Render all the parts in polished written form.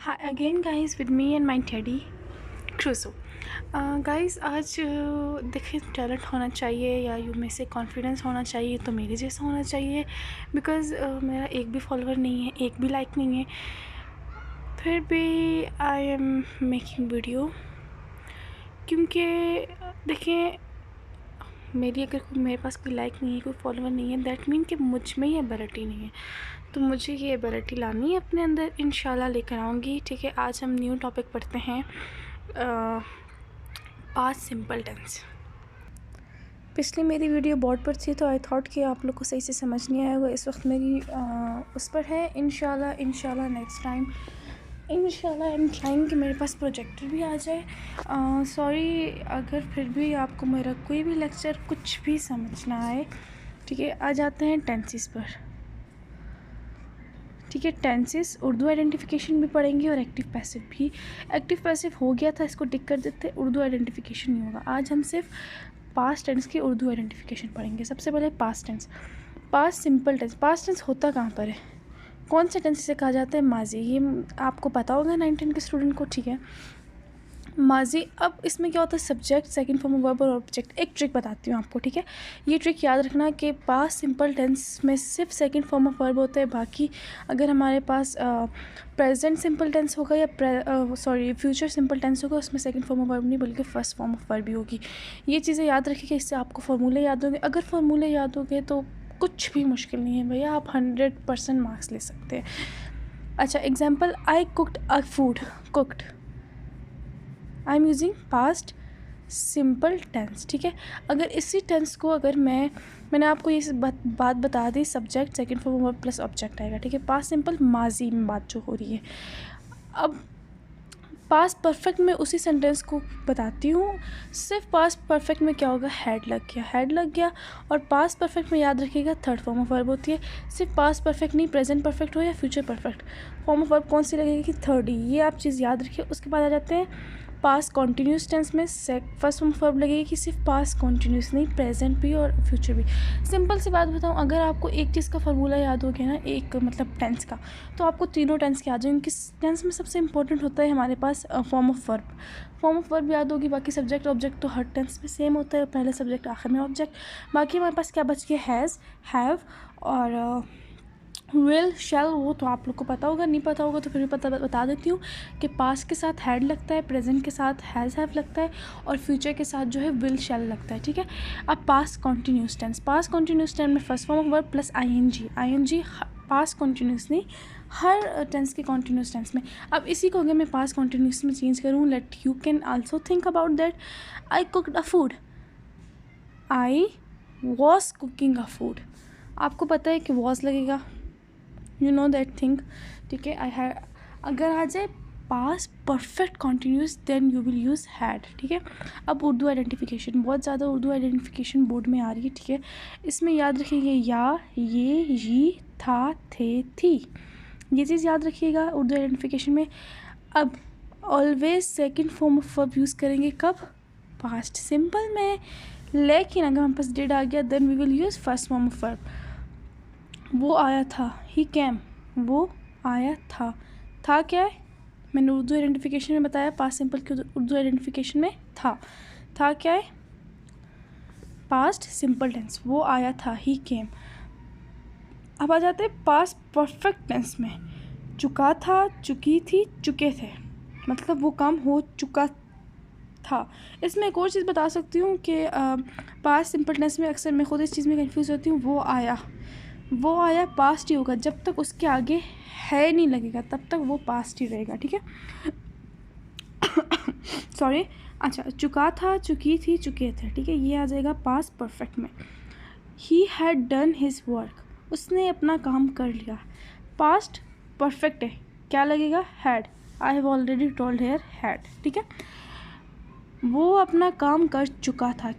Hi again guys with me and my teddy Crusoe. Guys आज देखिए talent होना चाहिए या यू में से कॉन्फिडेंस होना चाहिए तो मेरे जैसा होना चाहिए बिकॉज़ मेरा एक भी फॉलोअर नहीं है, एक भी लाइक नहीं है, फिर भी आई एम मेकिंग वीडियो क्योंकि देखिए मेरे पास कोई लाइक नहीं है, कोई फॉलोअर नहीं है, दैट मीन कि मुझ में ये एबिलिटी नहीं है। तो मुझे ये एबिलिटी लानी है अपने अंदर, इंशाल्लाह लेकर आऊँगी। ठीक है, आज हम न्यू टॉपिक पढ़ते हैं, पास्ट सिंपल टेंस। पिछली मेरी वीडियो बोर्ड पर थी तो आई थॉट कि आप लोग को सही से समझ नहीं आएगा। इस वक्त मेरी उस पर है। इंशाल्लाह नेक्स्ट टाइम इंशाल्लाह आई एम ट्राइंग कि मेरे पास प्रोजेक्टर भी आ जाए। सॉरी अगर फिर भी आपको मेरा कोई भी लेक्चर कुछ भी समझ ना आए। ठीक है, आ जाते हैं टेंसेस पर। ठीक है, टेंसेस उर्दू आइडेंटिफिकेशन भी पढ़ेंगे और एक्टिव पैसिव भी। एक्टिव पैसिव हो गया था, इसको टिक कर देते, उर्दू आइडेंटिफिकेशन नहीं होगा। आज हम सिर्फ पास्ट टेंस की उर्दू आइडेंटिफिकेशन पढ़ेंगे। सबसे पहले past tense, past simple tense. Past tense होता कहाँ पर है, कौन से टेंस से कहा जाता है? माजी। ये आपको पता होगा 9-10 के स्टूडेंट को। ठीक है, माजी। अब इसमें क्या होता है, subject, second form of verb और ऑब्जेक्ट। एक ट्रिक बताती हूँ आपको। ठीक है, ये ट्रिक याद रखना कि पास्ट सिंपल टेंस में सिर्फ सेकंड फॉर्म ऑफ वर्ब होता है। बाकी अगर हमारे पास प्रेजेंट सिंपल टेंस होगा या फ्यूचर सिंपल टेंस होगा, उसमें सेकंड फॉर्म ऑफ वर्ब नहीं बल्कि फर्स्ट फॉर्म ऑफ वर्ब ही होगी। ये चीज़ें याद रखिएगा, इससे आपको फार्मूले याद होंगे। अगर फार्मूले याद होंगे तो कुछ भी मुश्किल नहीं है भैया, आप 100% मार्क्स ले सकते हैं। अच्छा, example, I cooked a food. Cooked, I am using past simple tense. ठीक है, अगर इसी टेंस को अगर मैंने आपको ये बात बता दी, subject, second form verb plus object आएगा। ठीक है, पास्ट सिंपल माजी में बात जो हो रही है। अब पास्ट परफेक्ट में उसी सेंटेंस को बताती हूँ। सिर्फ पास्ट परफेक्ट में क्या होगा, हेड लग गया। और पास्ट परफेक्ट में याद रखिएगा थर्ड फॉर्म ऑफ वर्ब होती है। सिर्फ पास्ट परफेक्ट नहीं, प्रेजेंट परफेक्ट हो या future perfect, form of verb कौन सी लगेगी कि थर्ड ही। ये आप चीज़ याद रखिए। उसके बाद आ जाते हैं पास्ट कॉन्टीन्यूस टेंस में फर्स्ट फॉर्म ऑफ वर्ब लगेगी कि सिर्फ पास्ट कॉन्टीन्यूस नहीं, प्रेजेंट भी और फ्यूचर भी। सिंपल सी बात बताऊँ, अगर आपको एक चीज़ का फार्मूला याद हो गया ना, एक मतलब टेंस का, तो आपको तीनों टेंस के आ जाएंगे। किस टेंस में सबसे इंपॉर्टेंट होता है हमारे पास फॉर्म ऑफ वर्ब याद होगी। बाकी सब्जेक्ट ऑब्जेक्ट तो हर टेंस में सेम होता है, पहले सब्जेक्ट आखिर में ऑब्जेक्ट। बाकी हमारे पास क्या बच गया, हैज़, हैव और विल, शैल। वो तो आप लोग को पता होगा, नहीं पता होगा तो फिर भी बता देती हूँ कि पास्ट के साथ हैड लगता है, प्रेजेंट के साथ हैज़, हैव लगता है और फ्यूचर के साथ जो है विल, शैल लगता है। ठीक है, अब पास्ट कॉन्टीन्यूस टेंस में first form of verb plus ING past continuous नहीं, हर टेंस के कॉन्टीन्यूस टेंस में। अब इसी को अगर मैं पास्ट कॉन्टीन्यूस में चेंज करूँ, let you can also think about that. I cooked a food, I was cooking a food. आपको पता है कि वॉज लगेगा, यू नो दैट थिंग। ठीक है, अगर आ जाए past perfect continuous then you will use had. ठीक है, अब उर्दू आइडेंटिफिकेशन, बहुत ज़्यादा उर्दू आइडेंटिफिकेशन बोर्ड में आ रही है। ठीक है, इसमें याद रखिएगा या, ये, था, थे, थी, ये चीज़ याद रखिएगा उर्दू आइडेंटिफिकेशन में। अब always second form of verb use करेंगे कब, पास्ट सिंपल में। लेकिन अगर हमारे पास डिड आ गया then we will use first form of verb. वो आया था, ही कैम, वो आया था क्या है, मैंने उर्दू आइडेंटिफिकेशन में बताया, पास्ट सिंपल की उर्दू आइडेंटिफिकेशन में था क्या है, पास्ट सिंपल टेंस, वो आया था, ही केम। अब आ जाते हैं पास्ट परफेक्ट टेंस में, चुका था, चुकी थी, चुके थे, मतलब वो काम हो चुका था। इसमें एक और चीज़ बता सकती हूँ कि पास्ट सिंपल टेंस में अक्सर मैं खुद इस चीज़ में कंफ्यूज होती हूँ। वो आया पास्ट ही होगा, जब तक उसके आगे है नहीं लगेगा तब तक वो पास्ट ही रहेगा। ठीक है, सॉरी। अच्छा, चुका था, चुकी थी, चुके थे। ठीक है, ये आ जाएगा पास्ट परफेक्ट में। He had done his work, उसने अपना काम कर लिया। पास्ट परफेक्ट है, क्या लगेगा, had. I have already told here had. ठीक है, वो अपना काम कर चुका था,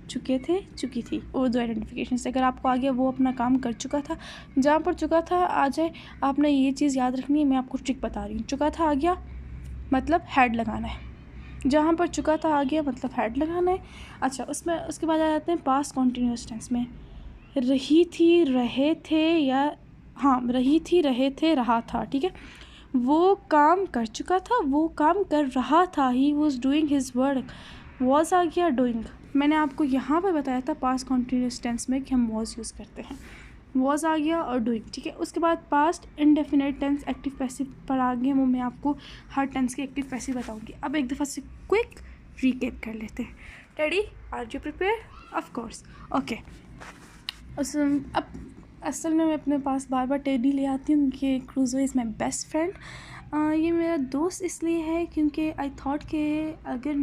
चुके थे, चुकी थी। उर्दू आइडेंटिफिकेशन से अगर आपको आ गया वो अपना काम कर चुका था, जहाँ पर चुका था आ जाए, आपने ये चीज़ याद रखनी है। मैं आपको ट्रिक बता रही हूँ, चुका था आ गया मतलब हैड लगाना है, जहाँ पर चुका था आ गया मतलब हैड लगाना है। अच्छा, उसके बाद आ जाते हैं पास्ट कॉन्टीन्यूस टेंस में, रही थी, रहे थे, या हाँ, रही थी, रहे थे, रहा था। ठीक है, वो काम कर चुका था, वो काम कर रहा था, he was doing his work. Was आ गया डूइंग। मैंने आपको यहाँ पर बताया था पास्ट कॉन्टीन्यूस टेंस में कि हम वॉज यूज़ करते हैं, वॉज आ गया और डूइंग, ठीक है। उसके बाद past indefinite tense active passive पर आ गए, वो मैं आपको हर टेंस के एक्टिव पैसिव बताऊंगी। अब एक दफ़ा से क्विक रिकैप कर लेते हैं। Ready? Are you prepare? Of course. Okay. अब असल में मैं अपने पास बार बार टेडी ले आती हूँ कि क्रूज़ो इज़ माई बेस्ट फ्रेंड। ये मेरा दोस्त इसलिए है क्योंकि आई थॉट कि अगर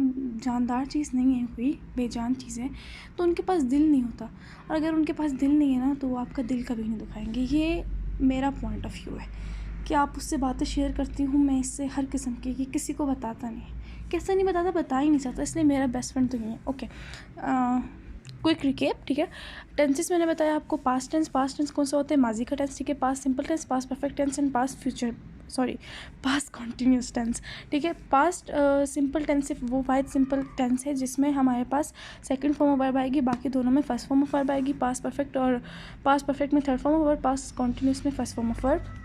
जानदार चीज़ नहीं है कोई, बेजान चीज़ें, तो उनके पास दिल नहीं होता, और अगर उनके पास दिल नहीं है ना तो वो आपका दिल कभी नहीं दुखाएंगे। ये मेरा पॉइंट ऑफ व्यू है कि आप उससे बातें शेयर करती हूँ मैं इससे हर किस्म की, कि किसी को बताता नहीं, कैसे नहीं बताता, बता ही नहीं चाहता, इसलिए मेरा बेस्ट फ्रेंड तो ये है। ओके, क्विक रिकेप, ठीक है। टेंसेस मैंने बताया आपको, पास्ट टेंस कौन सा होता है? माजी का टेंस, ठीक है। Past simple tense, past perfect tense and past continuous tense, ठीक है। पास्ट सिंपल टेंस सिर्फ वो वाइड सिंपल टेंस है जिसमें हमारे पास सेकंड फॉर्म ऑफ वर्ब आएगी, बाकी दोनों में फर्स्ट फॉर्म ऑफ वर्ब आएगी। पास्ट परफेक्ट में third form of verb, past continuous में फर्स्ट फॉर्म ऑफ वर्ब